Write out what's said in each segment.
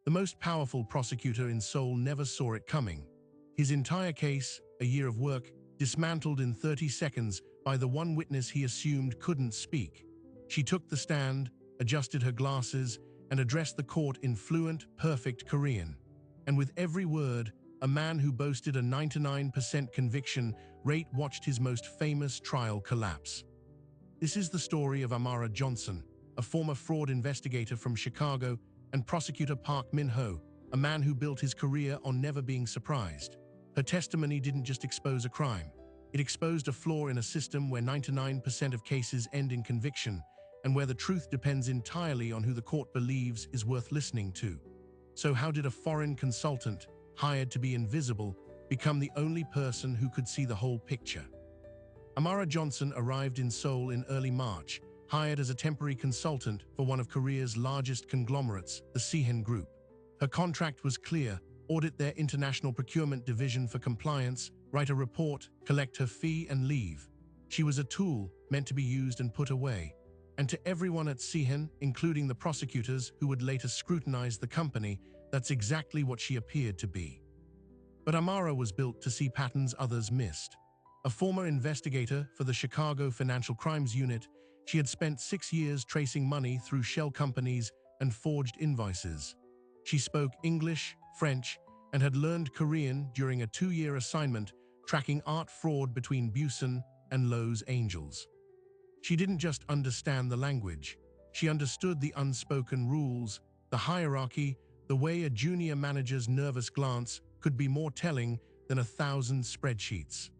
The most powerful prosecutor in Seoul never saw it coming. His entire case, a year of work, dismantled in 30 seconds by the one witness he assumed couldn't speak. She took the stand, adjusted her glasses, and addressed the court in fluent, perfect Korean. And with every word, a man who boasted a 99% conviction rate watched his most famous trial collapse. This is the story of Amara Johnson, a former fraud investigator from Chicago, and prosecutor Park Min-ho, a man who built his career on never being surprised. Her testimony didn't just expose a crime. It exposed a flaw in a system where 99% of cases end in conviction, and where the truth depends entirely on who the court believes is worth listening to. So how did a foreign consultant, hired to be invisible, become the only person who could see the whole picture? Amara Johnson arrived in Seoul in early March, hired as a temporary consultant for one of Korea's largest conglomerates, the Sihin Group. Her contract was clear: audit their international procurement division for compliance, write a report, collect her fee, and leave. She was a tool meant to be used and put away. And to everyone at Sihin, including the prosecutors who would later scrutinize the company, that's exactly what she appeared to be. But Amara was built to see patterns others missed. A former investigator for the Chicago Financial Crimes Unit, she had spent 6 years tracing money through shell companies and forged invoices. She spoke English, French, and had learned Korean during a 2-year assignment tracking art fraud between Busan and Los Angeles. She didn't just understand the language. She understood the unspoken rules, the hierarchy, the way a junior manager's nervous glance could be more telling than 1,000 spreadsheets.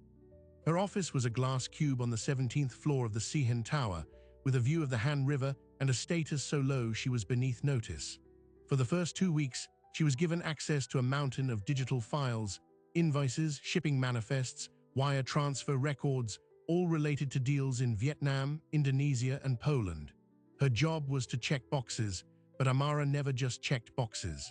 Her office was a glass cube on the 17th floor of the Sihin Tower, with a view of the Han River and a status so low she was beneath notice. For the first 2 weeks, she was given access to a mountain of digital files, invoices, shipping manifests, wire transfer records, all related to deals in Vietnam, Indonesia, and Poland. Her job was to check boxes, but Amara never just checked boxes.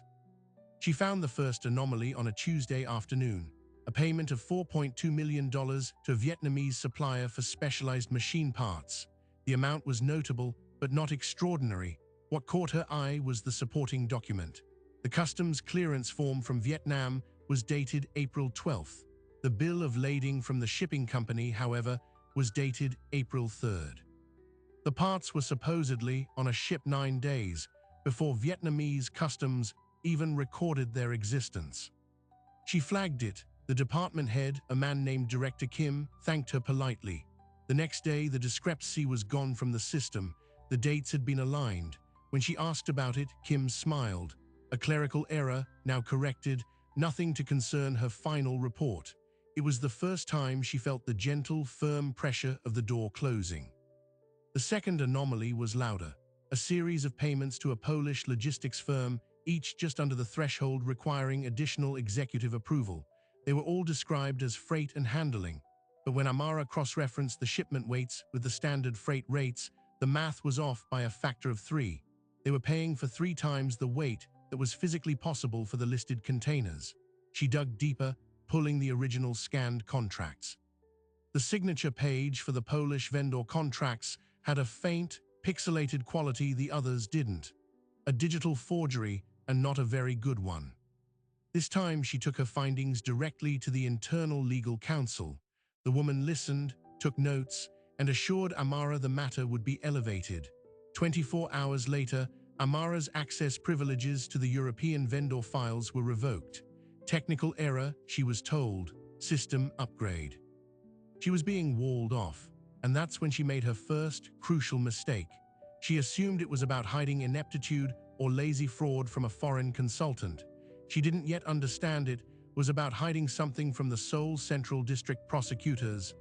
She found the first anomaly on a Tuesday afternoon: a payment of $4.2 million to a Vietnamese supplier for specialized machine parts. The amount was notable, but not extraordinary. What caught her eye was the supporting document. The customs clearance form from Vietnam was dated April 12th. The bill of lading from the shipping company, however, was dated April 3rd. The parts were supposedly on a ship 9 days before Vietnamese customs even recorded their existence. She flagged it. The department head, a man named Director Kim, thanked her politely. The next day, the discrepancy was gone from the system. The dates had been aligned. When she asked about it, Kim smiled. A clerical error, now corrected, nothing to concern her final report. It was the first time she felt the gentle, firm pressure of the door closing. The second anomaly was louder. A series of payments to a Polish logistics firm, each just under the threshold requiring additional executive approval. They were all described as freight and handling. But when Amara cross-referenced the shipment weights with the standard freight rates, the math was off by a factor of 3. They were paying for 3 times the weight that was physically possible for the listed containers. She dug deeper, pulling the original scanned contracts. The signature page for the Polish vendor contracts had a faint, pixelated quality the others didn't. A digital forgery, and not a very good one. This time she took her findings directly to the internal legal counsel. The woman listened, took notes, and assured Amara the matter would be elevated. 24 hours later, Amara's access privileges to the European vendor files were revoked. Technical error, she was told. System upgrade. She was being walled off, and that's when she made her first, crucial mistake. She assumed it was about hiding ineptitude or lazy fraud from a foreign consultant. She didn't yet understand it was about hiding something from the Seoul Central District Prosecutor's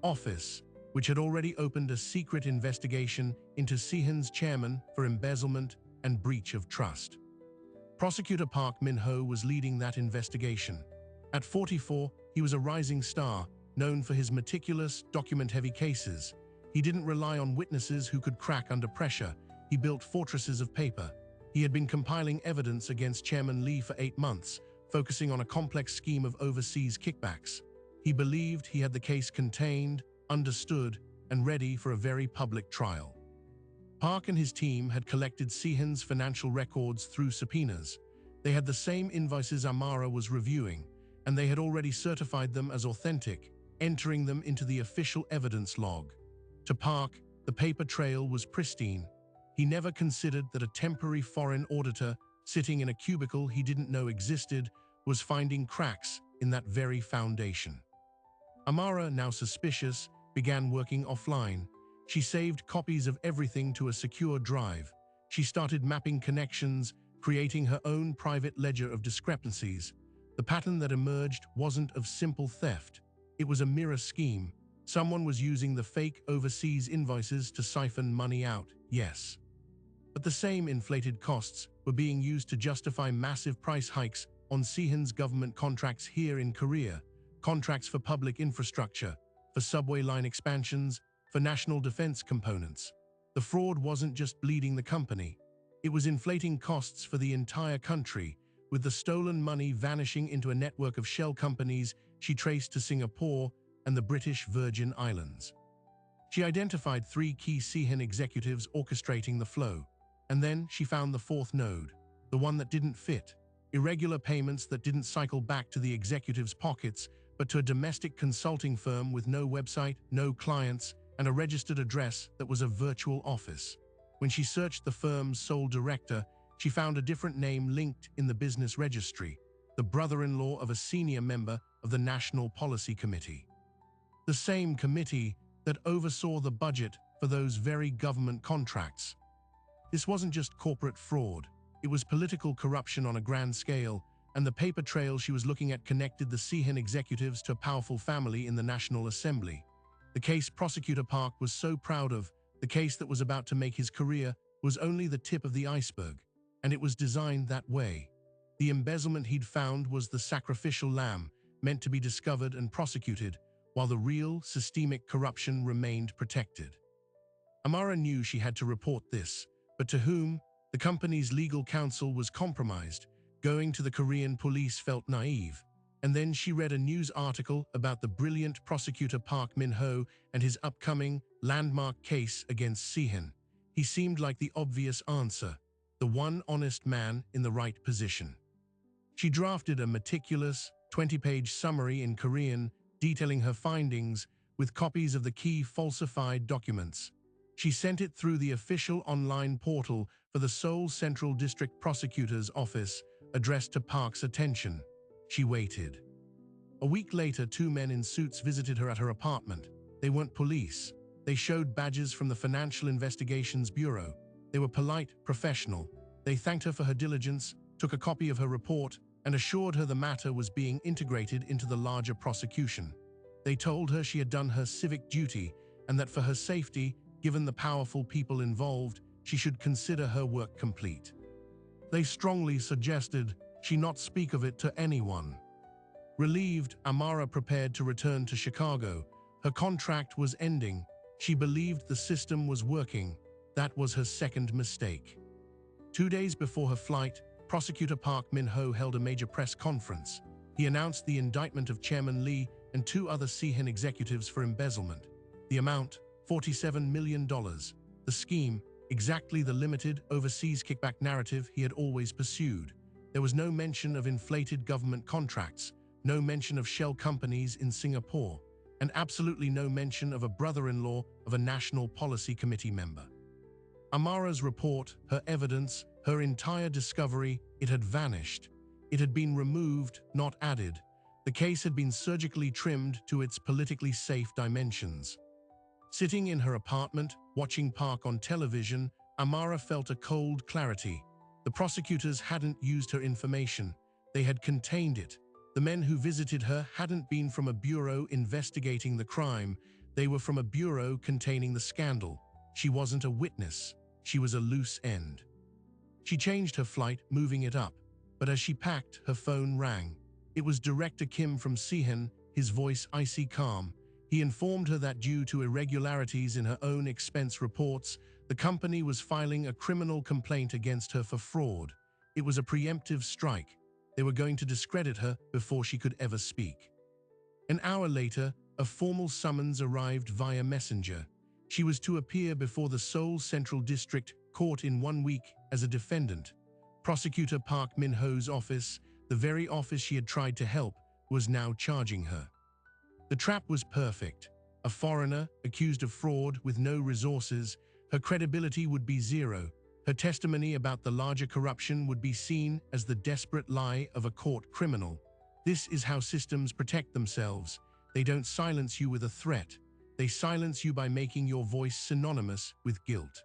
office, which had already opened a secret investigation into Sihin's chairman for embezzlement and breach of trust. Prosecutor Park Min-ho was leading that investigation. At 44, he was a rising star, known for his meticulous, document-heavy cases. He didn't rely on witnesses who could crack under pressure. He built fortresses of paper. He had been compiling evidence against Chairman Lee for 8 months, focusing on a complex scheme of overseas kickbacks. He believed he had the case contained, understood, and ready for a very public trial. Park and his team had collected Sihin's financial records through subpoenas. They had the same invoices Amara was reviewing, and they had already certified them as authentic, entering them into the official evidence log. To Park, the paper trail was pristine. He never considered that a temporary foreign auditor sitting in a cubicle he didn't know existed was finding cracks in that very foundation. Amara, now suspicious, began working offline. She saved copies of everything to a secure drive. She started mapping connections, creating her own private ledger of discrepancies. The pattern that emerged wasn't of simple theft. It was a mirror scheme. Someone was using the fake overseas invoices to siphon money out, yes. But the same inflated costs were being used to justify massive price hikes on Sihan's government contracts here in Korea, contracts for public infrastructure, for subway line expansions, for national defense components. The fraud wasn't just bleeding the company. It was inflating costs for the entire country, with the stolen money vanishing into a network of shell companies she traced to Singapore and the British Virgin Islands. She identified 3 key Sihan executives orchestrating the flow, and then she found the 4th node, the one that didn't fit. Irregular payments that didn't cycle back to the executives' pockets, but to a domestic consulting firm with no website, no clients, and a registered address that was a virtual office. When she searched the firm's sole director, she found a different name linked in the business registry, the brother-in-law of a senior member of the National Policy Committee. The same committee that oversaw the budget for those very government contracts. This wasn't just corporate fraud, it was political corruption on a grand scale, and the paper trail she was looking at connected the Sihan executives to a powerful family in the National Assembly. The case Prosecutor Park was so proud of, the case that was about to make his career, was only the tip of the iceberg, and it was designed that way. The embezzlement he'd found was the sacrificial lamb, meant to be discovered and prosecuted, while the real, systemic corruption remained protected. Amara knew she had to report this, but to whom? The company's legal counsel was compromised. Going to the Korean police felt naive. And then she read a news article about the brilliant prosecutor Park Min-ho and his upcoming landmark case against Sihan. He seemed like the obvious answer, the one honest man in the right position. She drafted a meticulous, 20-page summary in Korean detailing her findings with copies of the key falsified documents. She sent it through the official online portal for the Seoul Central District Prosecutor's Office, addressed to Park's attention. She waited. A week later, 2 men in suits visited her at her apartment. They weren't police. They showed badges from the Financial Investigations Bureau. They were polite, professional. They thanked her for her diligence, took a copy of her report, and assured her the matter was being integrated into the larger prosecution. They told her she had done her civic duty and that for her safety, given the powerful people involved, she should consider her work complete. They strongly suggested she not speak of it to anyone. Relieved, Amara prepared to return to Chicago. Her contract was ending. She believed the system was working. That was her second mistake. 2 days before her flight, Prosecutor Park Min-ho held a major press conference. He announced the indictment of Chairman Lee and 2 other Sihan executives for embezzlement. The amount, $47 million. The scheme, exactly the limited, overseas kickback narrative he had always pursued. There was no mention of inflated government contracts, no mention of shell companies in Singapore, and absolutely no mention of a brother-in-law of a National Policy Committee member. Amara's report, her evidence, her entire discovery, it had vanished. It had been removed, not added. The case had been surgically trimmed to its politically safe dimensions. Sitting in her apartment, watching Park on television, Amara felt a cold clarity. The prosecutors hadn't used her information. They had contained it. The men who visited her hadn't been from a bureau investigating the crime. They were from a bureau containing the scandal. She wasn't a witness. She was a loose end. She changed her flight, moving it up. But as she packed, her phone rang. It was Director Kim from Sihan, his voice icy calm. He informed her that due to irregularities in her own expense reports, the company was filing a criminal complaint against her for fraud. It was a preemptive strike. They were going to discredit her before she could ever speak. An hour later, a formal summons arrived via messenger. She was to appear before the Seoul Central District Court in 1 week as a defendant. Prosecutor Park Min-ho's office, the very office she had tried to help, was now charging her. The trap was perfect. A foreigner, accused of fraud with no resources, her credibility would be zero. Her testimony about the larger corruption would be seen as the desperate lie of a court criminal. This is how systems protect themselves. They don't silence you with a threat. They silence you by making your voice synonymous with guilt.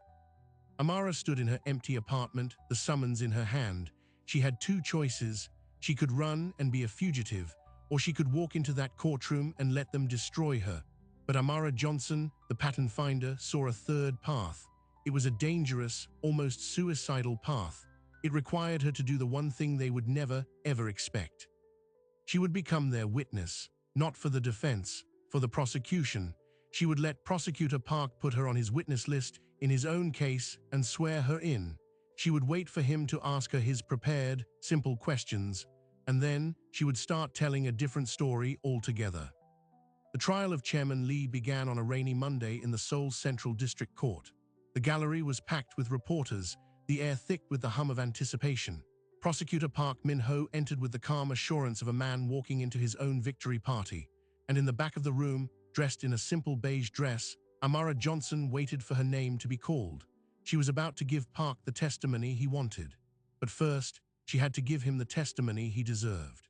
Amara stood in her empty apartment, the summons in her hand. She had two choices. She could run and be a fugitive, or she could walk into that courtroom and let them destroy her. But Amara Johnson, the pattern finder, saw a third path. It was a dangerous, almost suicidal path. It required her to do the one thing they would never, ever expect. She would become their witness, not for the defense, for the prosecution. She would let Prosecutor Park put her on his witness list in his own case and swear her in. She would wait for him to ask her his prepared, simple questions, and then she would start telling a different story altogether. The trial of Chairman Lee began on a rainy Monday in the Seoul Central District Court. The gallery was packed with reporters, the air thick with the hum of anticipation. Prosecutor Park Min-ho entered with the calm assurance of a man walking into his own victory party, and in the back of the room, dressed in a simple beige dress, Amara Johnson waited for her name to be called. She was about to give Park the testimony he wanted. But first, she had to give him the testimony he deserved.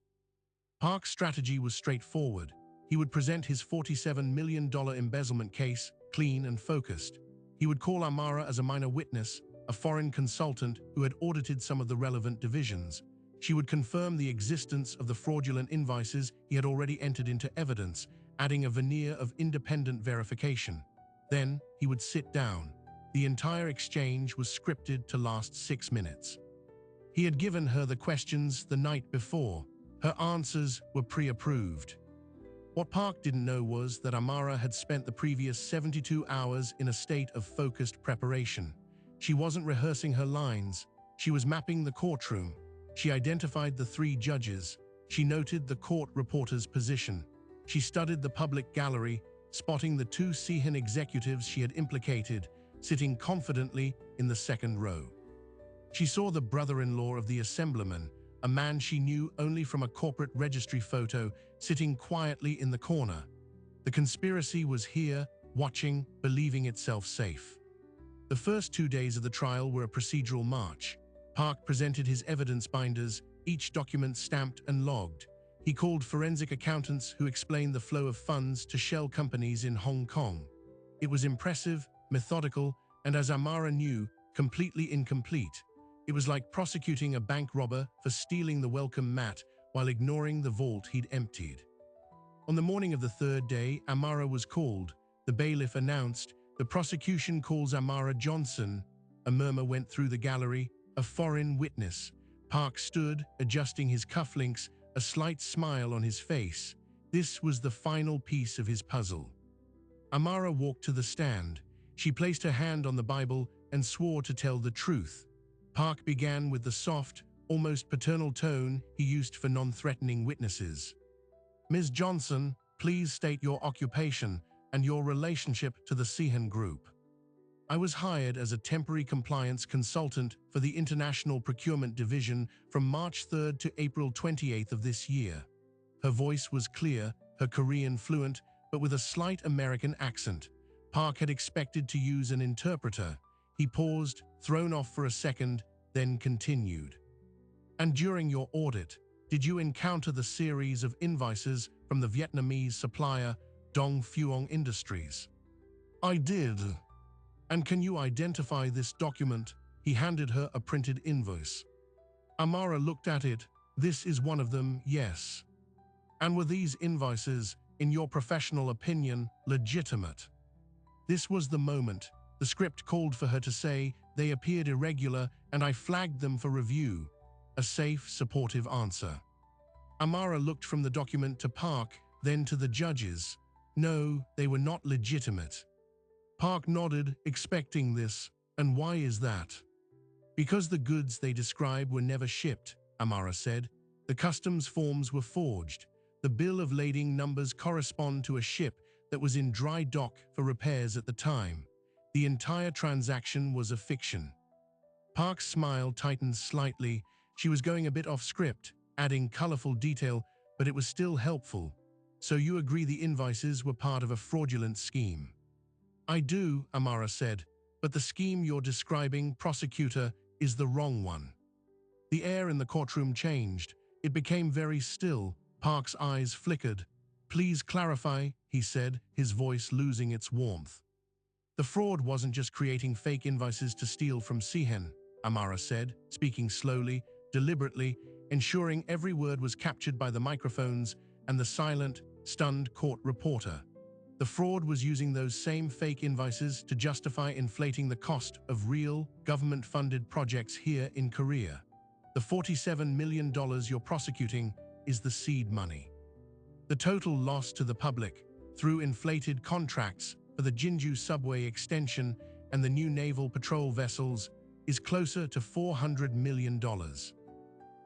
Park's strategy was straightforward. He would present his $47 million embezzlement case, clean and focused. He would call Amara as a minor witness, a foreign consultant who had audited some of the relevant divisions. She would confirm the existence of the fraudulent invoices he had already entered into evidence, adding a veneer of independent verification. Then he would sit down. The entire exchange was scripted to last 6 minutes. He had given her the questions the night before. Her answers were pre-approved. What Park didn't know was that Amara had spent the previous 72 hours in a state of focused preparation. She wasn't rehearsing her lines. She was mapping the courtroom. She identified the 3 judges. She noted the court reporter's position. She studied the public gallery, spotting the 2 Seehan executives she had implicated, sitting confidently in the second row. She saw the brother-in-law of the assemblyman, a man she knew only from a corporate registry photo, sitting quietly in the corner. The conspiracy was here, watching, believing itself safe. The first 2 days of the trial were a procedural march. Park presented his evidence binders, each document stamped and logged. He called forensic accountants who explained the flow of funds to shell companies in Hong Kong. It was impressive, methodical, and as Amara knew, completely incomplete. It was like prosecuting a bank robber for stealing the welcome mat while ignoring the vault he'd emptied. On the morning of the 3rd day, Amara was called. The bailiff announced, "The prosecution calls Amara Johnson." A murmur went through the gallery, a foreign witness. Park stood, adjusting his cufflinks, a slight smile on his face. This was the final piece of his puzzle. Amara walked to the stand. She placed her hand on the Bible and swore to tell the truth. Park began with the soft, almost paternal tone he used for non-threatening witnesses. "Ms. Johnson, please state your occupation and your relationship to the Seehan Group." "I was hired as a temporary compliance consultant for the International Procurement Division from March 3rd to April 28th of this year." Her voice was clear, her Korean fluent, but with a slight American accent. Park had expected to use an interpreter. He paused, thrown off for a second, then continued. "And during your audit, did you encounter the series of invoices from the Vietnamese supplier Dong Phuong Industries?" "I did." "And can you identify this document?" He handed her a printed invoice. Amara looked at it. "This is one of them, yes." "And were these invoices, in your professional opinion, legitimate?" This was the moment. The script called for her to say, "They appeared irregular and I flagged them for review." A safe, supportive answer. Amara looked from the document to Park, then to the judges. "No, they were not legitimate." Park nodded, expecting this. "And why is that?" "Because the goods they describe were never shipped," Amara said. "The customs forms were forged. The bill of lading numbers correspond to a ship that was in dry dock for repairs at the time. The entire transaction was a fiction." Park's smile tightened slightly. She was going a bit off script, adding colorful detail, but it was still helpful. So you agree the invoices were part of a fraudulent scheme? I do, Amara said, but the scheme you're describing, prosecutor, is the wrong one. The air in the courtroom changed. It became very still. Park's eyes flickered. Please clarify, he said, his voice losing its warmth. The fraud wasn't just creating fake invoices to steal from Sehen, Amara said, speaking slowly, deliberately, ensuring every word was captured by the microphones and the silent, stunned court reporter. The fraud was using those same fake invoices to justify inflating the cost of real, government-funded projects here in Korea. The $47 million you're prosecuting is the seed money. The total loss to the public, through inflated contracts for the Jinju subway extension and the new naval patrol vessels, is closer to $400 million.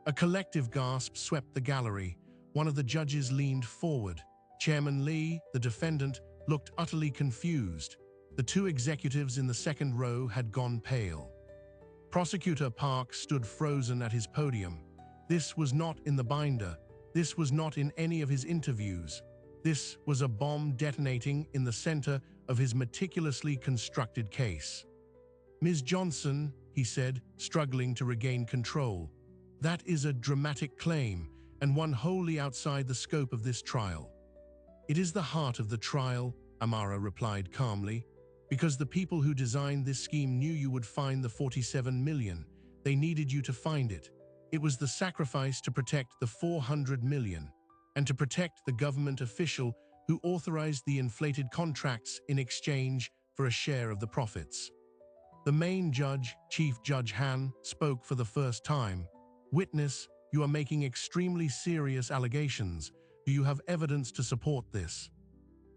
A collective gasp swept the gallery. One of the judges leaned forward. Chairman Lee, the defendant, looked utterly confused. The two executives in the second row had gone pale. Prosecutor Park stood frozen at his podium. This was not in the binder. This was not in any of his interviews. This was a bomb detonating in the center of his meticulously constructed case. Ms. Johnson, he said, struggling to regain control, that is a dramatic claim and one wholly outside the scope of this trial. It is the heart of the trial, Amara replied calmly, because the people who designed this scheme knew you would find the $47 million. They needed you to find it. It was the sacrifice to protect the $400 million and to protect the government official who authorized the inflated contracts in exchange for a share of the profits. The main judge, Chief Judge Han, spoke for the first time. Witness, you are making extremely serious allegations. Do you have evidence to support this?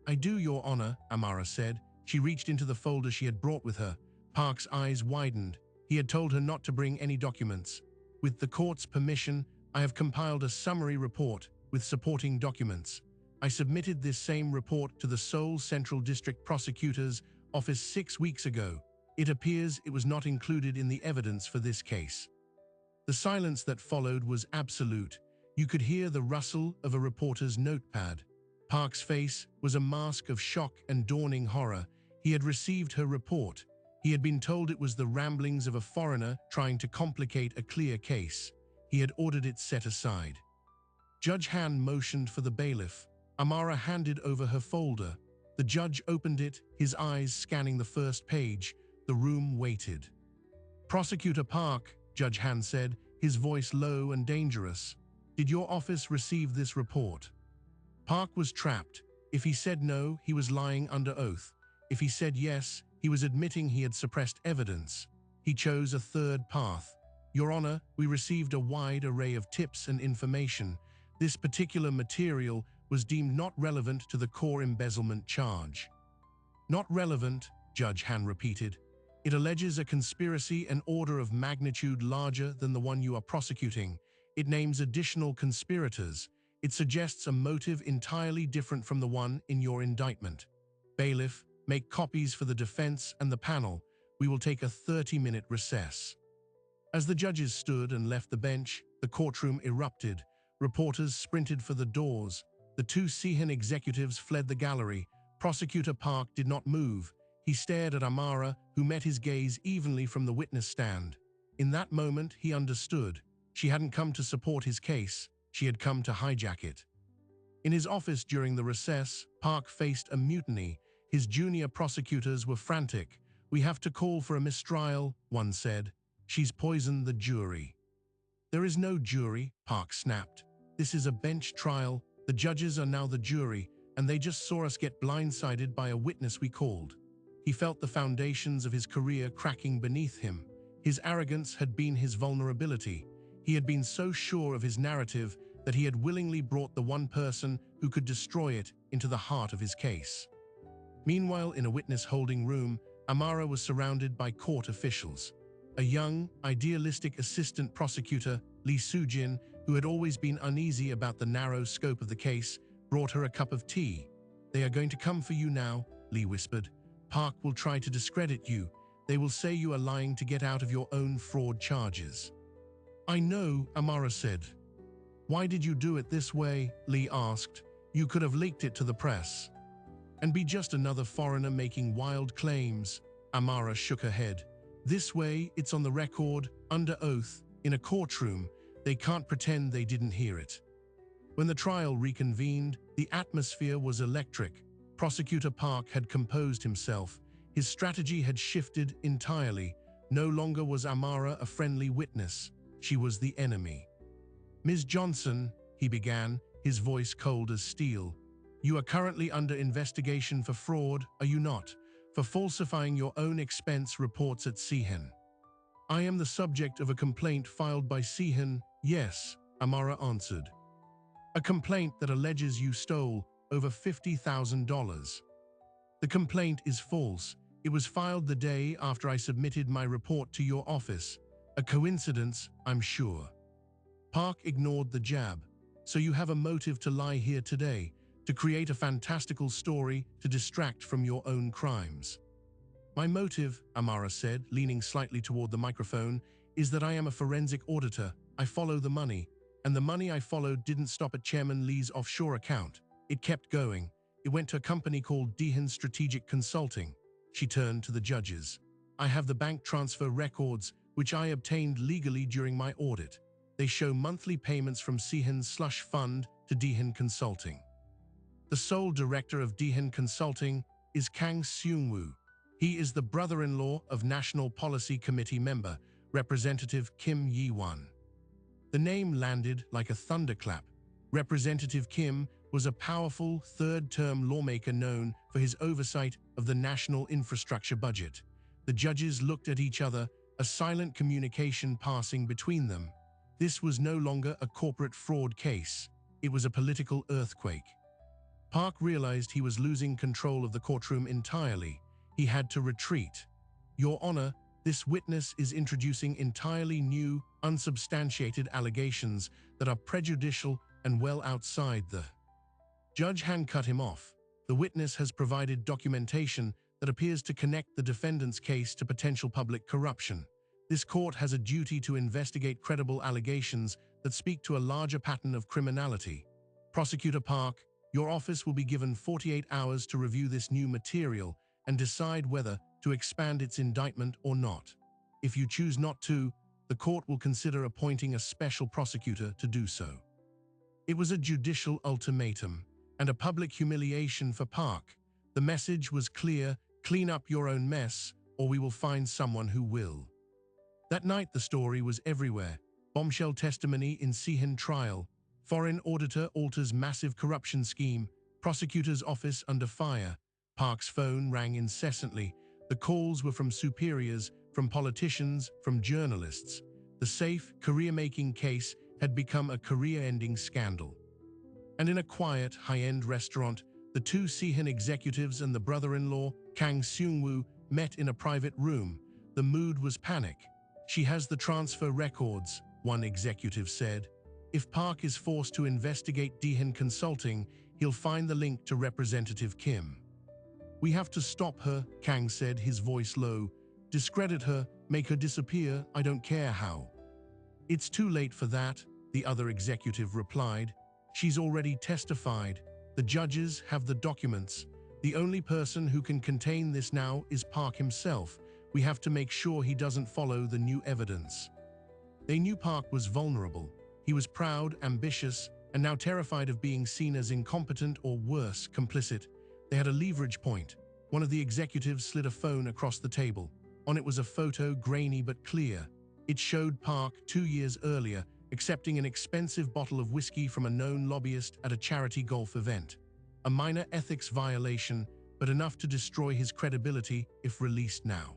I do, Your Honor, Amara said. She reached into the folder she had brought with her. Park's eyes widened. He had told her not to bring any documents. With the court's permission, I have compiled a summary report with supporting documents. I submitted this same report to the Seoul Central District Prosecutor's Office 6 weeks ago. It appears it was not included in the evidence for this case. The silence that followed was absolute. You could hear the rustle of a reporter's notepad. Park's face was a mask of shock and dawning horror. He had received her report. He had been told it was the ramblings of a foreigner trying to complicate a clear case. He had ordered it set aside. Judge Han motioned for the bailiff. Amara handed over her folder. The judge opened it, his eyes scanning the first page. The room waited. Prosecutor Park, Judge Han said, his voice low and dangerous. Did your office receive this report? Park was trapped. If he said no, he was lying under oath. If he said yes, he was admitting he had suppressed evidence. He chose a third path. Your Honor, we received a wide array of tips and information. This particular material was deemed not relevant to the core embezzlement charge. Not relevant, Judge Han repeated. It alleges a conspiracy an order of magnitude larger than the one you are prosecuting. It names additional conspirators. It suggests a motive entirely different from the one in your indictment. Bailiff, make copies for the defense and the panel. We will take a 30-minute recess. As the judges stood and left the bench, the courtroom erupted. Reporters sprinted for the doors. The two Sehen executives fled the gallery. Prosecutor Park did not move. He stared at Amara, who met his gaze evenly from the witness stand. In that moment, he understood. She hadn't come to support his case. She had come to hijack it. In his office during the recess, Park faced a mutiny. His junior prosecutors were frantic. We have to call for a mistrial, one said. She's poisoned the jury. There is no jury, Park snapped. This is a bench trial. The judges are now the jury, and they just saw us get blindsided by a witness we called. He felt the foundations of his career cracking beneath him. His arrogance had been his vulnerability. He had been so sure of his narrative that he had willingly brought the one person who could destroy it into the heart of his case. Meanwhile, in a witness-holding room, Amara was surrounded by court officials. A young, idealistic assistant prosecutor, Lee Soo-jin, who had always been uneasy about the narrow scope of the case, brought her a cup of tea. They are going to come for you now, Lee whispered. Park will try to discredit you. They will say you are lying to get out of your own fraud charges. I know, Amara said. Why did you do it this way? Lee asked. You could have leaked it to the press. And be just another foreigner making wild claims. Amara shook her head. This way, it's on the record, under oath, in a courtroom. They can't pretend they didn't hear it. When the trial reconvened, the atmosphere was electric. Prosecutor Park had composed himself. His strategy had shifted entirely. No longer was Amara a friendly witness. She was the enemy. Ms. Johnson, he began, his voice cold as steel. You are currently under investigation for fraud, are you not? For falsifying your own expense reports at Sehan. I am the subject of a complaint filed by Sehan. Yes, Amara answered. A complaint that alleges you stole over $50,000. The complaint is false. It was filed the day after I submitted my report to your office. A coincidence, I'm sure. Park ignored the jab. So you have a motive to lie here today, to create a fantastical story to distract from your own crimes. My motive, Amara said, leaning slightly toward the microphone, is that I am a forensic auditor. I follow the money. And the money I followed didn't stop at Chairman Lee's offshore account. It kept going. It went to a company called Dehan Strategic Consulting. She turned to the judges. I have the bank transfer records, which I obtained legally during my audit. They show monthly payments from Sehan's slush fund to Dehan Consulting. The sole director of Dehan Consulting is Kang Seung-woo. He is the brother-in-law of National Policy Committee member, Representative Kim Yi-won. The name landed like a thunderclap. Representative Kim was a powerful third-term lawmaker known for his oversight of the national infrastructure budget. The judges looked at each other, a silent communication passing between them. This was no longer a corporate fraud case. It was a political earthquake. Park realized he was losing control of the courtroom entirely. He had to retreat. Your Honor, this witness is introducing entirely new, unsubstantiated allegations that are prejudicial and well outside the... Judge Han cut him off. The witness has provided documentation that appears to connect the defendant's case to potential public corruption. This court has a duty to investigate credible allegations that speak to a larger pattern of criminality. Prosecutor Park, your office will be given 48 hours to review this new material and decide whether to expand its indictment or not. If you choose not to, the court will consider appointing a special prosecutor to do so. It was a judicial ultimatum and a public humiliation for Park. The message was clear: clean up your own mess, or we will find someone who will. That night the story was everywhere. Bombshell testimony in Sehan trial. Foreign auditor alters massive corruption scheme. Prosecutor's office under fire. Park's phone rang incessantly. The calls were from superiors, from politicians, from journalists. The safe, career-making case had become a career-ending scandal. And in a quiet, high-end restaurant, the two Sehan executives and the brother-in-law, Kang Seung-woo, met in a private room. The mood was panic. She has the transfer records, one executive said. If Park is forced to investigate Dehan Consulting, he'll find the link to Representative Kim. We have to stop her, Kang said, his voice low. Discredit her, make her disappear, I don't care how. It's too late for that, the other executive replied. She's already testified. The judges have the documents. The only person who can contain this now is Park himself. We have to make sure he doesn't follow the new evidence. They knew Park was vulnerable. He was proud, ambitious, and now terrified of being seen as incompetent or worse, complicit. They had a leverage point. One of the executives slid a phone across the table. On it was a photo, grainy but clear. It showed Park 2 years earlier, accepting an expensive bottle of whiskey from a known lobbyist at a charity golf event. A minor ethics violation, but enough to destroy his credibility if released now.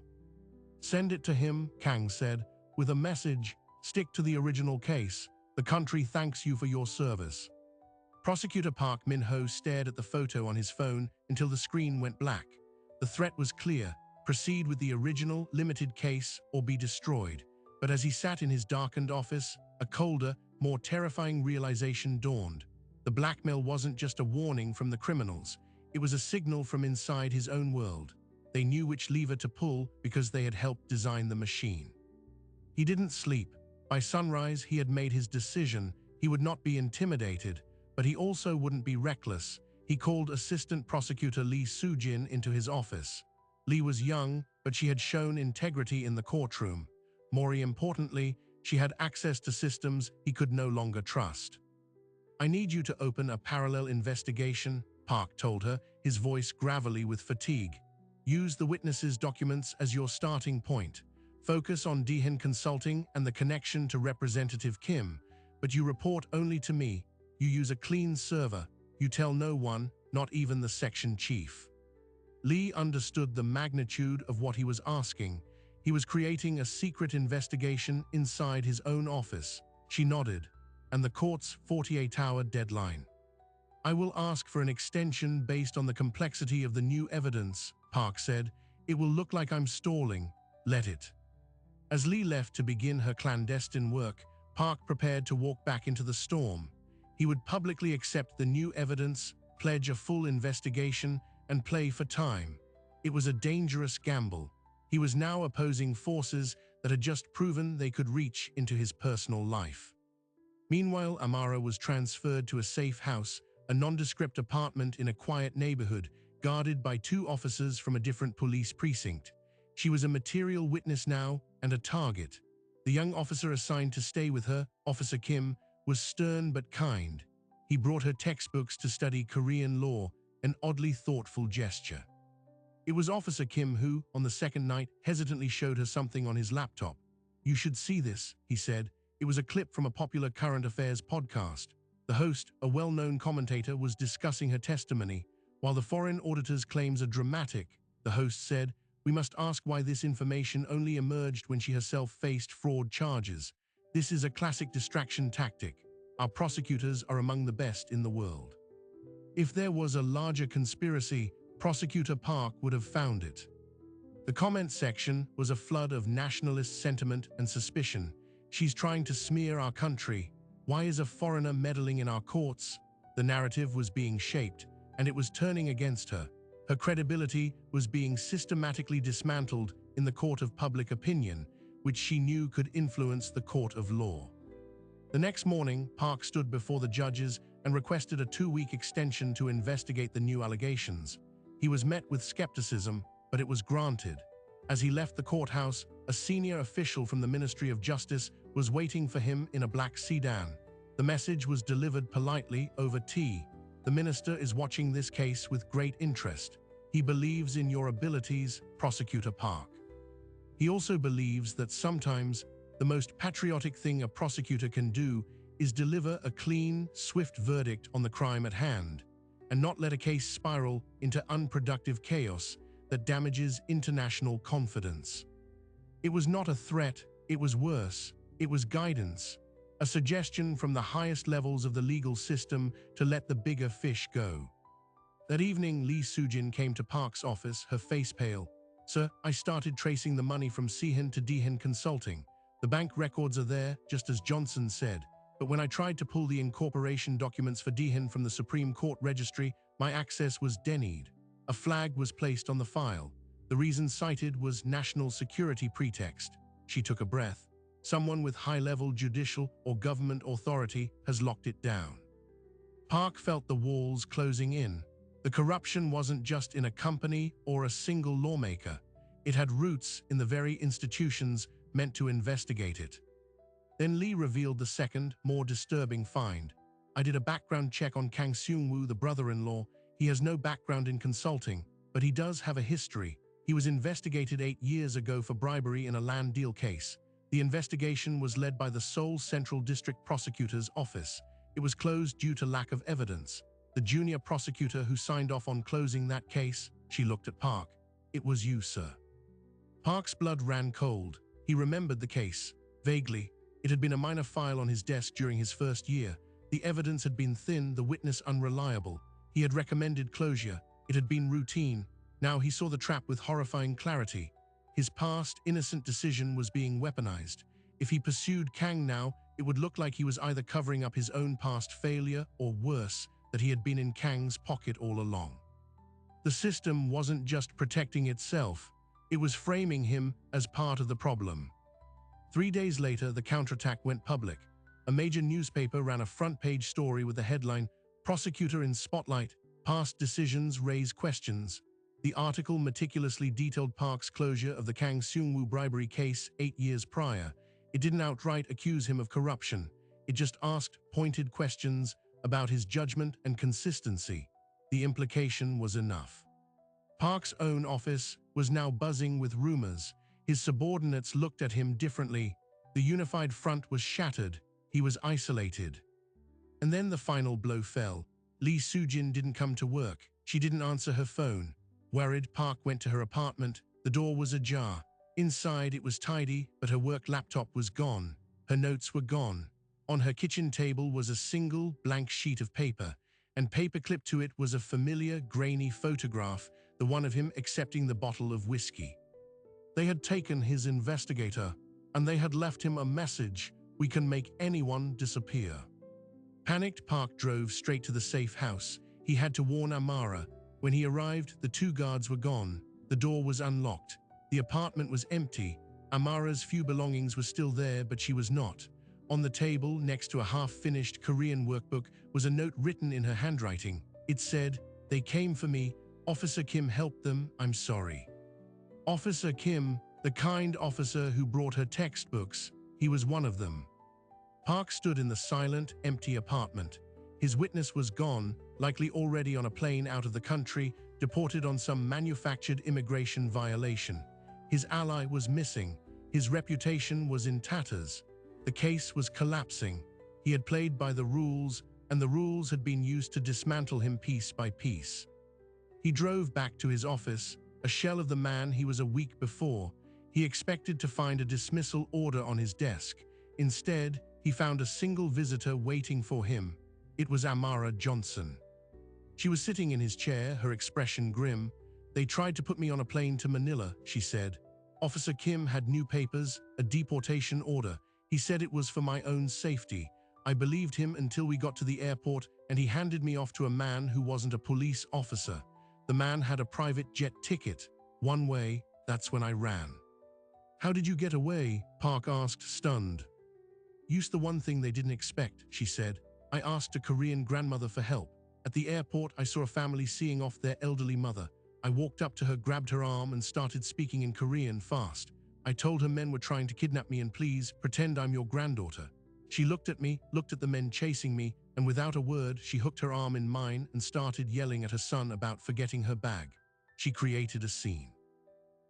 Send it to him, Kang said, with a message: stick to the original case. The country thanks you for your service. Prosecutor Park Min-ho stared at the photo on his phone until the screen went black. The threat was clear: proceed with the original, limited case or be destroyed. But as he sat in his darkened office, a colder, more terrifying realization dawned. The blackmail wasn't just a warning from the criminals. It was a signal from inside his own world. They knew which lever to pull because they had helped design the machine. He didn't sleep. By sunrise, he had made his decision. He would not be intimidated, but he also wouldn't be reckless. He called Assistant Prosecutor Lee Soo-jin into his office. Lee was young, but she had shown integrity in the courtroom. More importantly, she had access to systems he could no longer trust. "I need you to open a parallel investigation," Park told her, his voice gravelly with fatigue. "Use the witnesses' documents as your starting point. Focus on Daehin Consulting and the connection to Representative Kim, but you report only to me. You use a clean server. You tell no one, not even the section chief." Lee understood the magnitude of what he was asking. He was creating a secret investigation inside his own office. She nodded. "And the court's 48-hour deadline." "I will ask for an extension based on the complexity of the new evidence," Park said. "It will look like I'm stalling. Let it." As Lee left to begin her clandestine work, Park prepared to walk back into the storm. He would publicly accept the new evidence, pledge a full investigation, and play for time. It was a dangerous gamble. He was now opposing forces that had just proven they could reach into his personal life. Meanwhile, Amara was transferred to a safe house, a nondescript apartment in a quiet neighborhood, guarded by 2 officers from a different police precinct. She was a material witness now and a target. The young officer assigned to stay with her, Officer Kim, was stern but kind. He brought her textbooks to study Korean law, an oddly thoughtful gesture. It was Officer Kim who, on the second night, hesitantly showed her something on his laptop. "You should see this," he said. It was a clip from a popular current affairs podcast. The host, a well-known commentator, was discussing her testimony. While the foreign auditor's claims are dramatic, the host said, "We must ask why this information only emerged when she herself faced fraud charges. This is a classic distraction tactic. Our prosecutors are among the best in the world." If there was a larger conspiracy, Prosecutor Park would have found it. The comment section was a flood of nationalist sentiment and suspicion. "She's trying to smear our country. Why is a foreigner meddling in our courts?" The narrative was being shaped, and it was turning against her. Her credibility was being systematically dismantled in the court of public opinion, which she knew could influence the court of law. The next morning, Park stood before the judges and requested a 2-week extension to investigate the new allegations. He was met with skepticism, but it was granted. As he left the courthouse, a senior official from the Ministry of Justice was waiting for him in a black sedan. The message was delivered politely over tea. "The minister is watching this case with great interest. He believes in your abilities, Prosecutor Park. He also believes that sometimes the most patriotic thing a prosecutor can do is deliver a clean, swift verdict on the crime at hand, and not let a case spiral into unproductive chaos that damages international confidence." It was not a threat, it was worse. It was guidance, a suggestion from the highest levels of the legal system to let the bigger fish go. That evening, Lee Soo-jin came to Park's office, her face pale. "Sir, I started tracing the money from Daehin to Daehin Consulting. The bank records are there, just as Johnson said. But when I tried to pull the incorporation documents for Daehin from the Supreme Court registry, my access was denied. A flag was placed on the file. The reason cited was national security pretext." She took a breath. "Someone with high-level judicial or government authority has locked it down." Park felt the walls closing in. The corruption wasn't just in a company or a single lawmaker. It had roots in the very institutions meant to investigate it. Then Lee revealed the second, more disturbing find. "I did a background check on Kang Seung-woo, the brother-in-law. He has no background in consulting, but he does have a history. He was investigated 8 years ago for bribery in a land deal case. The investigation was led by the Seoul Central District Prosecutor's Office. It was closed due to lack of evidence. The junior prosecutor who signed off on closing that case," she looked at Park. "It was you, sir." Park's blood ran cold. He remembered the case, vaguely. It had been a minor file on his desk during his first year. The evidence had been thin, the witness unreliable. He had recommended closure. It had been routine. Now he saw the trap with horrifying clarity. His past, innocent decision was being weaponized. If he pursued Kang now, it would look like he was either covering up his own past failure or worse, that he had been in Kang's pocket all along. The system wasn't just protecting itself, it was framing him as part of the problem. 3 days later, the counterattack went public. A major newspaper ran a front-page story with the headline, "Prosecutor in Spotlight, Past Decisions Raise Questions." The article meticulously detailed Park's closure of the Kang Seung-woo bribery case 8 years prior. It didn't outright accuse him of corruption. It just asked pointed questions about his judgment and consistency. The implication was enough. Park's own office was now buzzing with rumors. His subordinates looked at him differently. The unified front was shattered. He was isolated. And then the final blow fell. Lee Soo-jin didn't come to work. She didn't answer her phone. Worried, Park went to her apartment. The door was ajar. Inside, it was tidy, but her work laptop was gone. Her notes were gone. On her kitchen table was a single blank sheet of paper, and paperclipped to it was a familiar, grainy photograph, the one of him accepting the bottle of whiskey. They had taken his investigator, and they had left him a message: "We can make anyone disappear." Panicked, Park drove straight to the safe house. He had to warn Amara. When he arrived, the 2 guards were gone. The door was unlocked. The apartment was empty. Amara's few belongings were still there, but she was not. On the table, next to a half-finished Korean workbook, was a note written in her handwriting. It said, "They came for me. Officer Kim helped them. I'm sorry." Officer Kim, the kind officer who brought her textbooks, he was one of them. Park stood in the silent, empty apartment. His witness was gone, likely already on a plane out of the country, deported on some manufactured immigration violation. His ally was missing. His reputation was in tatters. The case was collapsing. He had played by the rules, and the rules had been used to dismantle him piece by piece. He drove back to his office, a shell of the man he was a week before. He expected to find a dismissal order on his desk. Instead, he found a single visitor waiting for him. It was Amara Johnson. She was sitting in his chair, her expression grim. "They tried to put me on a plane to Manila," she said. "Officer Kim had new papers, a deportation order. He said it was for my own safety. I believed him until we got to the airport, and he handed me off to a man who wasn't a police officer. The man had a private jet ticket. One way, that's when I ran." "How did you get away?" Park asked, stunned. "Used the one thing they didn't expect," she said. "I asked a Korean grandmother for help. At the airport, I saw a family seeing off their elderly mother. I walked up to her, grabbed her arm, and started speaking in Korean fast. I told her men were trying to kidnap me and please pretend I'm your granddaughter. She looked at me, looked at the men chasing me, and without a word, she hooked her arm in mine and started yelling at her son about forgetting her bag. She created a scene.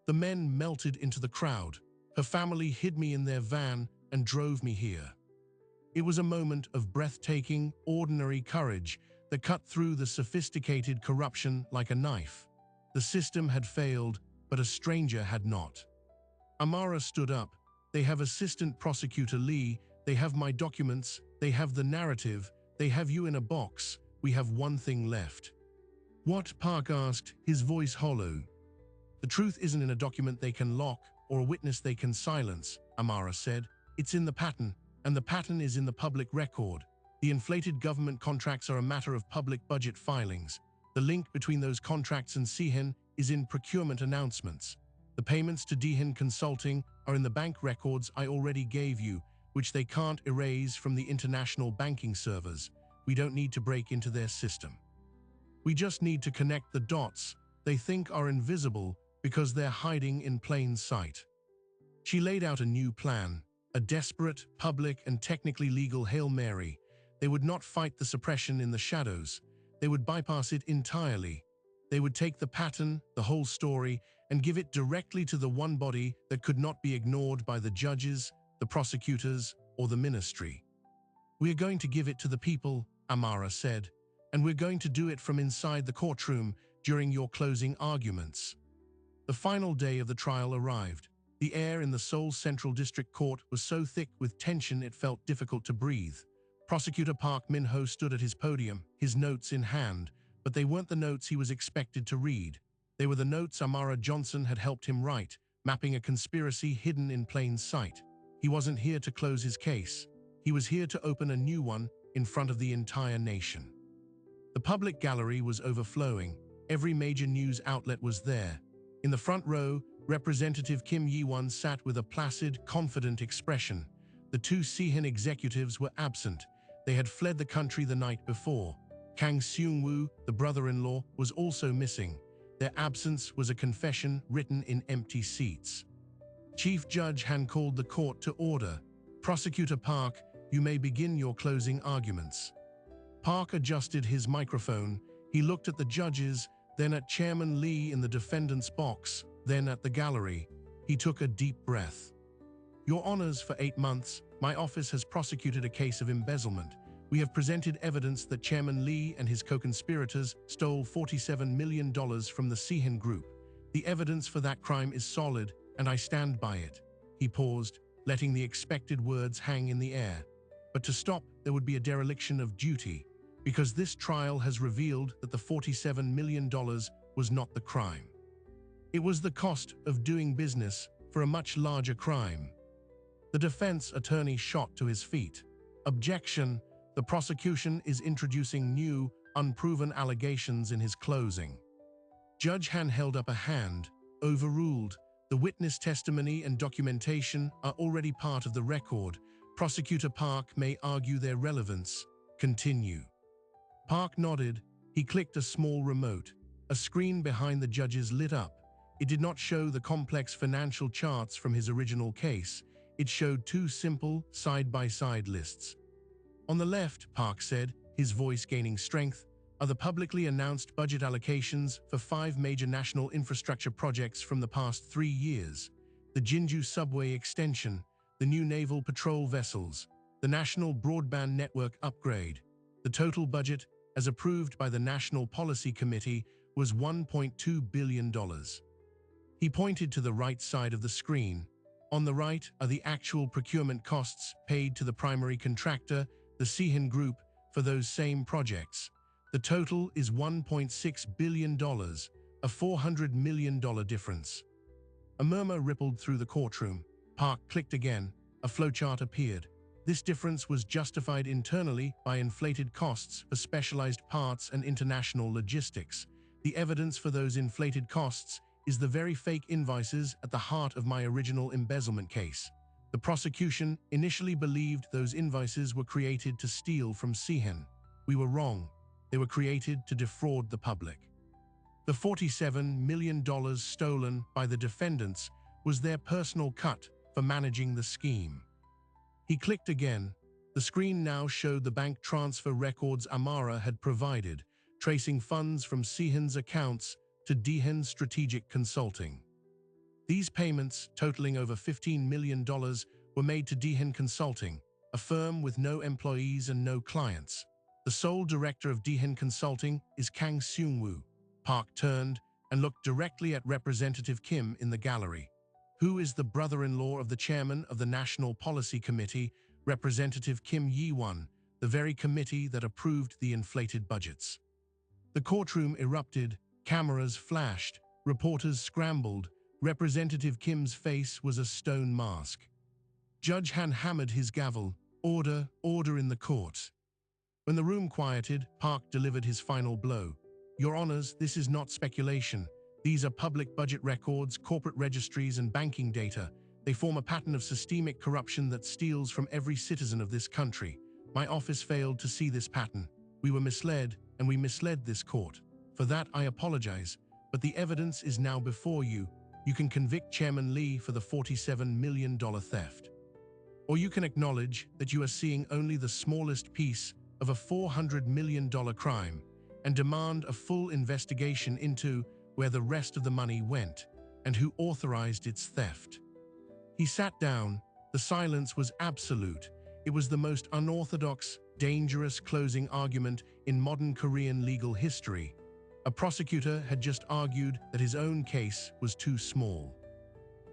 The men melted into the crowd. Her family hid me in their van and drove me here. It was a moment of breathtaking, ordinary courage that cut through the sophisticated corruption like a knife. The system had failed, but a stranger had not. Amara stood up. "They have Assistant Prosecutor Lee. They have my documents. They have the narrative. They have you in a box. We have one thing left." "What?" Park asked, his voice hollow. "The truth isn't in a document they can lock or a witness they can silence," Amara said. "It's in the pattern, and the pattern is in the public record. The inflated government contracts are a matter of public budget filings. The link between those contracts and Sihen is in procurement announcements. The payments to Dehan Consulting are in the bank records I already gave you, which they can't erase from the international banking servers. We don't need to break into their system. We just need to connect the dots they think are invisible because they're hiding in plain sight." She laid out a new plan, a desperate, public, and technically legal Hail Mary. They would not fight the suppression in the shadows. They would bypass it entirely. They would take the pattern, the whole story, and give it directly to the one body that could not be ignored by the judges, the prosecutors, or the ministry. "We are going to give it to the people," Amara said, "and we're going to do it from inside the courtroom during your closing arguments." The final day of the trial arrived. The air in the Seoul Central District Court was so thick with tension it felt difficult to breathe. Prosecutor Park Min-ho stood at his podium, his notes in hand, but they weren't the notes he was expected to read. They were the notes Amara Johnson had helped him write, mapping a conspiracy hidden in plain sight. He wasn't here to close his case. He was here to open a new one in front of the entire nation. The public gallery was overflowing. Every major news outlet was there. In the front row, Representative Kim Yi-won sat with a placid, confident expression. The two Sihin executives were absent. They had fled the country the night before. Kang Seung-woo, the brother-in-law, was also missing. Their absence was a confession written in empty seats. Chief Judge Han called the court to order. Prosecutor Park, you may begin your closing arguments. Park adjusted his microphone. He looked at the judges, then at Chairman Lee in the defendant's box, then at the gallery. He took a deep breath. Your Honors, for 8 months, my office has prosecuted a case of embezzlement. We have presented evidence that Chairman Lee and his co-conspirators stole $47 million from the Sihin Group. The evidence for that crime is solid, and I stand by it. He paused, letting the expected words hang in the air. But to stop, there would be a dereliction of duty, because this trial has revealed that the $47 million was not the crime. It was the cost of doing business for a much larger crime. The defense attorney shot to his feet. Objection. The prosecution is introducing new, unproven allegations in his closing. Judge Han held up a hand. Overruled. The witness testimony and documentation are already part of the record. Prosecutor Park may argue their relevance. Continue. Park nodded. He clicked a small remote. A screen behind the judges lit up. It did not show the complex financial charts from his original case. It showed two simple, side-by-side lists. On the left, Park said, his voice gaining strength, are the publicly announced budget allocations for 5 major national infrastructure projects from the past 3 years: the Jinju subway extension, the new naval patrol vessels, the national broadband network upgrade. The total budget, as approved by the National Policy Committee, was $1.2 billion. He pointed to the right side of the screen. On the right are the actual procurement costs paid to the primary contractor, the Sihin Group, for those same projects. The total is $1.6 billion, a $400 million difference. A murmur rippled through the courtroom. Park clicked again. A flowchart appeared. This difference was justified internally by inflated costs for specialized parts and international logistics. The evidence for those inflated costs is the very fake invoices at the heart of my original embezzlement case. The prosecution initially believed those invoices were created to steal from Sihin. We were wrong. They were created to defraud the public. The $47 million stolen by the defendants was their personal cut for managing the scheme. He clicked again. The screen now showed the bank transfer records Amara had provided, tracing funds from Sihin's accounts to Dihen Strategic Consulting. These payments, totaling over $15 million, were made to Dihen Consulting, a firm with no employees and no clients. The sole director of Dihen Consulting is Kang Seung-woo. Park turned and looked directly at Representative Kim in the gallery. Who is the brother-in-law of the chairman of the National Policy Committee, Representative Kim Yi-won, the very committee that approved the inflated budgets? The courtroom erupted, cameras flashed, reporters scrambled. Representative Kim's face was a stone mask. Judge Han hammered his gavel. Order, order in the court. When the room quieted, Park delivered his final blow. Your Honors, this is not speculation. These are public budget records, corporate registries, and banking data. They form a pattern of systemic corruption that steals from every citizen of this country. My office failed to see this pattern. We were misled, and we misled this court. For that, I apologize. But the evidence is now before you. You can convict Chairman Lee for the $47 million theft. Or you can acknowledge that you are seeing only the smallest piece of a $400 million crime and demand a full investigation into where the rest of the money went and who authorized its theft. He sat down. The silence was absolute. It was the most unorthodox, dangerous closing argument in modern Korean legal history. A prosecutor had just argued that his own case was too small.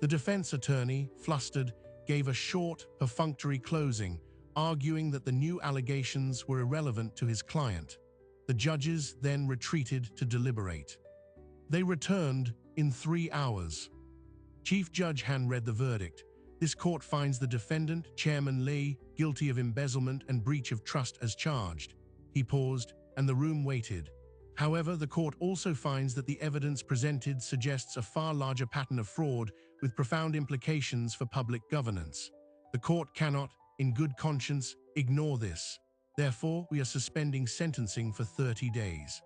The defense attorney, flustered, gave a short, perfunctory closing, arguing that the new allegations were irrelevant to his client. The judges then retreated to deliberate. They returned in 3 hours. Chief Judge Han read the verdict. This court finds the defendant, Chairman Lee, guilty of embezzlement and breach of trust as charged. He paused, and the room waited. However, the court also finds that the evidence presented suggests a far larger pattern of fraud with profound implications for public governance. The court cannot, in good conscience, ignore this. Therefore, we are suspending sentencing for 30 days.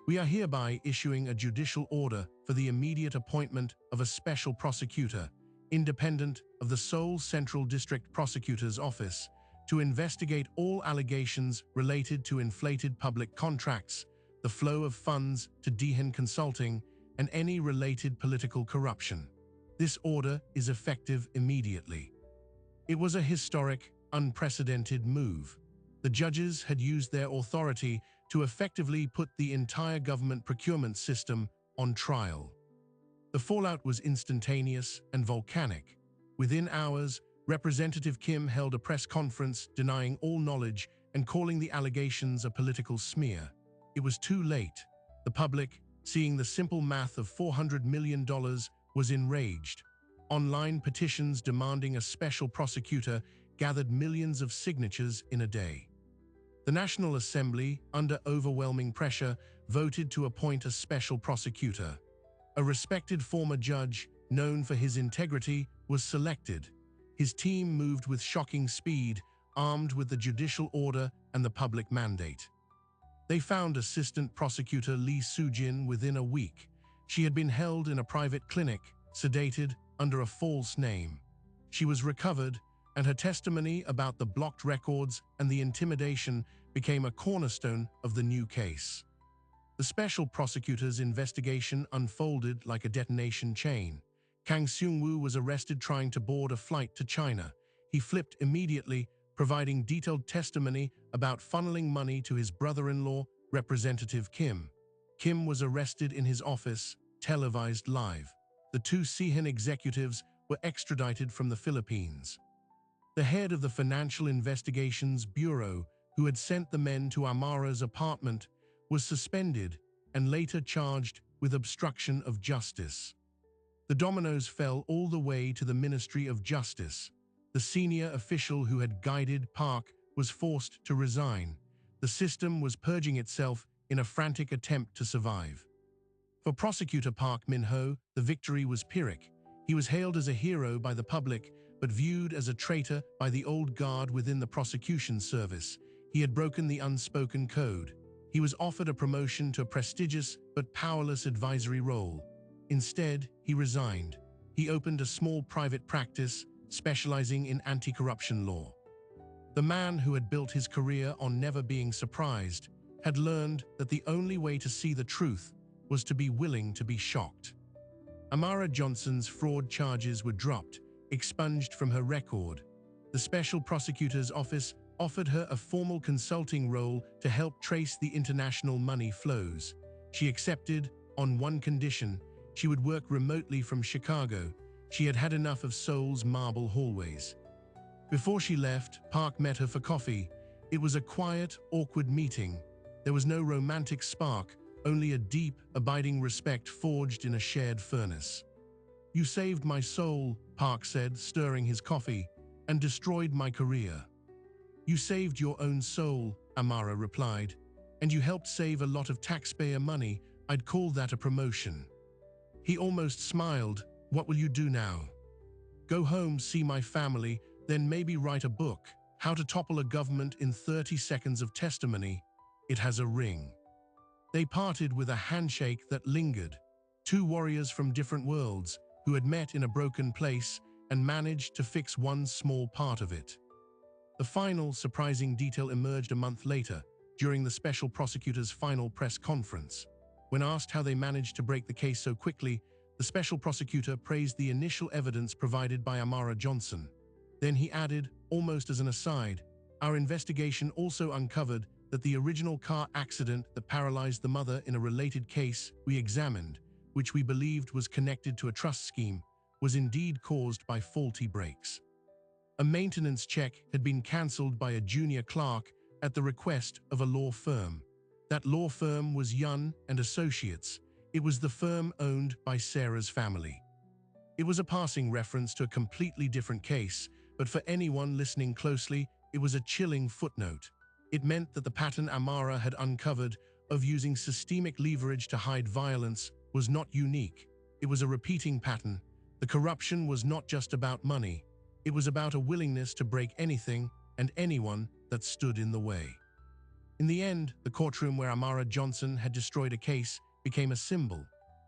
We are hereby issuing a judicial order for the immediate appointment of a special prosecutor, independent of the Seoul Central District Prosecutor's Office, to investigate all allegations related to inflated public contracts, the flow of funds to Daehan Consulting, and any related political corruption. This order is effective immediately. It was a historic, unprecedented move. The judges had used their authority to effectively put the entire government procurement system on trial. The fallout was instantaneous and volcanic. Within hours, Representative Kim held a press conference denying all knowledge and calling the allegations a political smear. It was too late. The public, seeing the simple math of $400 million, was enraged. Online petitions demanding a special prosecutor gathered millions of signatures in a day. The National Assembly, under overwhelming pressure, voted to appoint a special prosecutor. A respected former judge, known for his integrity, was selected. His team moved with shocking speed, armed with the judicial order and the public mandate. They found Assistant Prosecutor Lee Soo-jin within a week. She had been held in a private clinic, sedated, under a false name. She was recovered, and her testimony about the blocked records and the intimidation became a cornerstone of the new case. The special prosecutor's investigation unfolded like a detonation chain. Kang Seung-woo was arrested trying to board a flight to China. He flipped immediately, providing detailed testimony about funneling money to his brother-in-law, Representative Kim. Kim was arrested in his office, televised live. The two Daehan executives were extradited from the Philippines. The head of the Financial Investigations Bureau, who had sent the men to Amara's apartment, was suspended and later charged with obstruction of justice. The dominoes fell all the way to the Ministry of Justice. The senior official who had guided Park was forced to resign. The system was purging itself in a frantic attempt to survive. For prosecutor Park Min-ho, the victory was Pyrrhic. He was hailed as a hero by the public, but viewed as a traitor by the old guard within the prosecution service. He had broken the unspoken code. He was offered a promotion to a prestigious but powerless advisory role. Instead, he resigned. He opened a small private practice, specializing in anti-corruption law. The man who had built his career on never being surprised had learned that the only way to see the truth was to be willing to be shocked. Amara Johnson's fraud charges were dropped, expunged from her record. The special prosecutor's office offered her a formal consulting role to help trace the international money flows. She accepted, on one condition: she would work remotely from Chicago. She had had enough of Seoul's marble hallways. Before she left, Park met her for coffee. It was a quiet, awkward meeting. There was no romantic spark, only a deep, abiding respect forged in a shared furnace. "You saved my soul," Park said, stirring his coffee, "and destroyed my career." "You saved your own soul," Amara replied, "and you helped save a lot of taxpayer money. I'd call that a promotion." He almost smiled. "What will you do now?" "Go home, see my family, then maybe write a book. How to Topple a Government in 30 Seconds of Testimony. It has a ring." They parted with a handshake that lingered. Two warriors from different worlds who had met in a broken place and managed to fix one small part of it. The final, surprising detail emerged a month later, during the special prosecutor's final press conference. When asked how they managed to break the case so quickly, the special prosecutor praised the initial evidence provided by Amara Johnson. Then he added, almost as an aside, "Our investigation also uncovered that the original car accident that paralyzed the mother in a related case we examined, which we believed was connected to a trust scheme, was indeed caused by faulty brakes. A maintenance check had been cancelled by a junior clerk at the request of a law firm. That law firm was Yun and Associates. It was the firm owned by Sarah's family." It was a passing reference to a completely different case, but for anyone listening closely, it was a chilling footnote. It meant that the pattern Amara had uncovered of using systemic leverage to hide violence was not unique. It was a repeating pattern. The corruption was not just about money. It was about a willingness to break anything and anyone that stood in the way. In the end, the courtroom where Amara Johnson had destroyed a case became a symbol.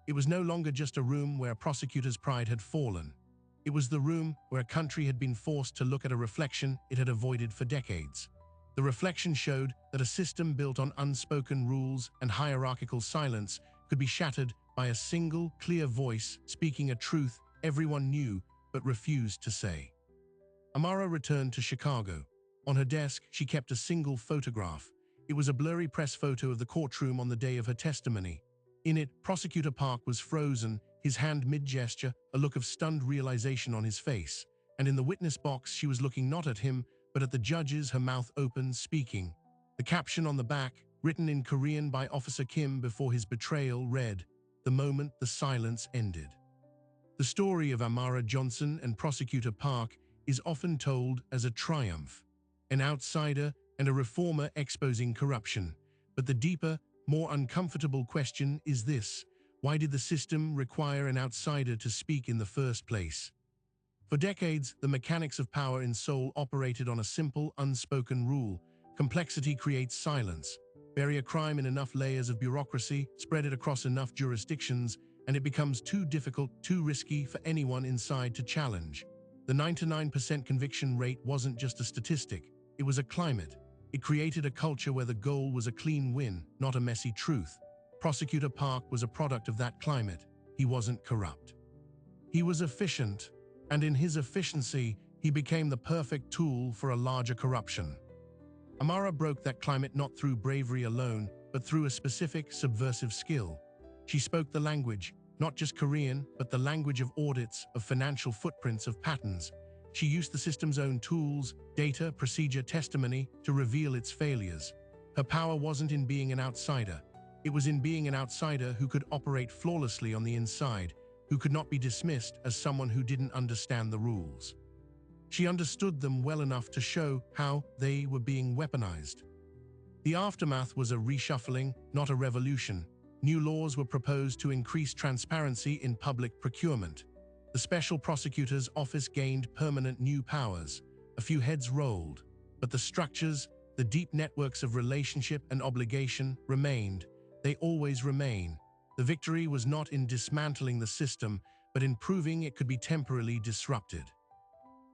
It was no longer just a room where a prosecutor's pride had fallen. It was the room where a country had been forced to look at a reflection it had avoided for decades. The reflection showed that a system built on unspoken rules and hierarchical silence could be shattered by a single, clear voice speaking a truth everyone knew but refused to say. Amara returned to Chicago. On her desk, she kept a single photograph. It was a blurry press photo of the courtroom on the day of her testimony. In it, Prosecutor Park was frozen, his hand mid-gesture, a look of stunned realization on his face. And in the witness box, she was looking not at him, but at the judges, her mouth open, speaking. The caption on the back, written in Korean by Officer Kim before his betrayal, read, "The moment the silence ended." The story of Amara Johnson and Prosecutor Park is often told as a triumph, an outsider and a reformer exposing corruption. But the deeper, more uncomfortable question is this: why did the system require an outsider to speak in the first place? For decades, the mechanics of power in Seoul operated on a simple, unspoken rule. Complexity creates silence. Bury a crime in enough layers of bureaucracy, spread it across enough jurisdictions, and it becomes too difficult, too risky for anyone inside to challenge. The 99% conviction rate wasn't just a statistic, it was a climate. It created a culture where the goal was a clean win, not a messy truth. Prosecutor Park was a product of that climate. He wasn't corrupt. He was efficient, and in his efficiency, he became the perfect tool for a larger corruption. Amara broke that climate not through bravery alone, but through a specific, subversive skill. She spoke the language, not just Korean, but the language of audits, of financial footprints, of patterns. She used the system's own tools, data, procedure, testimony, to reveal its failures. Her power wasn't in being an outsider. It was in being an outsider who could operate flawlessly on the inside, who could not be dismissed as someone who didn't understand the rules. She understood them well enough to show how they were being weaponized. The aftermath was a reshuffling, not a revolution. New laws were proposed to increase transparency in public procurement. The Special Prosecutor's Office gained permanent new powers. A few heads rolled, but the structures, the deep networks of relationship and obligation remained. They always remain. The victory was not in dismantling the system, but in proving it could be temporarily disrupted.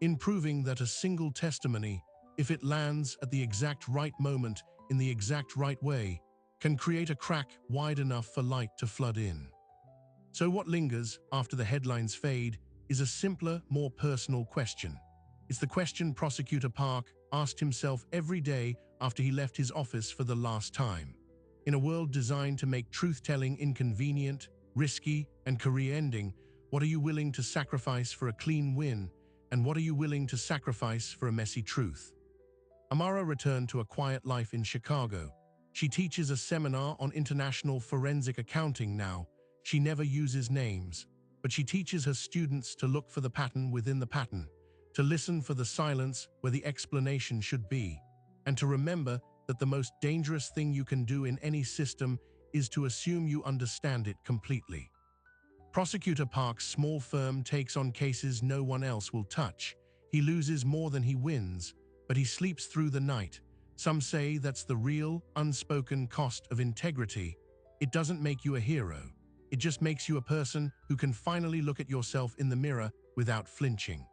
In proving that a single testimony, if it lands at the exact right moment, in the exact right way, can create a crack wide enough for light to flood in. So what lingers after the headlines fade is a simpler, more personal question. It's the question Prosecutor Park asked himself every day after he left his office for the last time. In a world designed to make truth-telling inconvenient, risky, and career-ending, what are you willing to sacrifice for a clean win, and what are you willing to sacrifice for a messy truth? Amara returned to a quiet life in Chicago. She teaches a seminar on international forensic accounting now. She never uses names, but she teaches her students to look for the pattern within the pattern, to listen for the silence where the explanation should be, and to remember that the most dangerous thing you can do in any system is to assume you understand it completely. Prosecutor Park's small firm takes on cases no one else will touch. He loses more than he wins, but he sleeps through the night. Some say that's the real, unspoken cost of integrity. It doesn't make you a hero. It just makes you a person who can finally look at yourself in the mirror without flinching.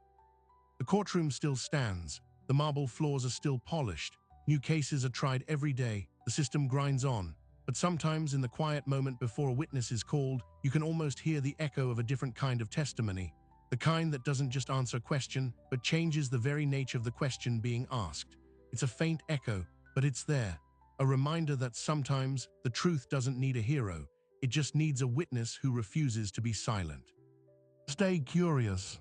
The courtroom still stands. The marble floors are still polished. New cases are tried every day. The system grinds on. But sometimes in the quiet moment before a witness is called, you can almost hear the echo of a different kind of testimony. The kind that doesn't just answer a question, but changes the very nature of the question being asked. It's a faint echo, but it's there. A reminder that sometimes the truth doesn't need a hero. It just needs a witness who refuses to be silent. Stay curious.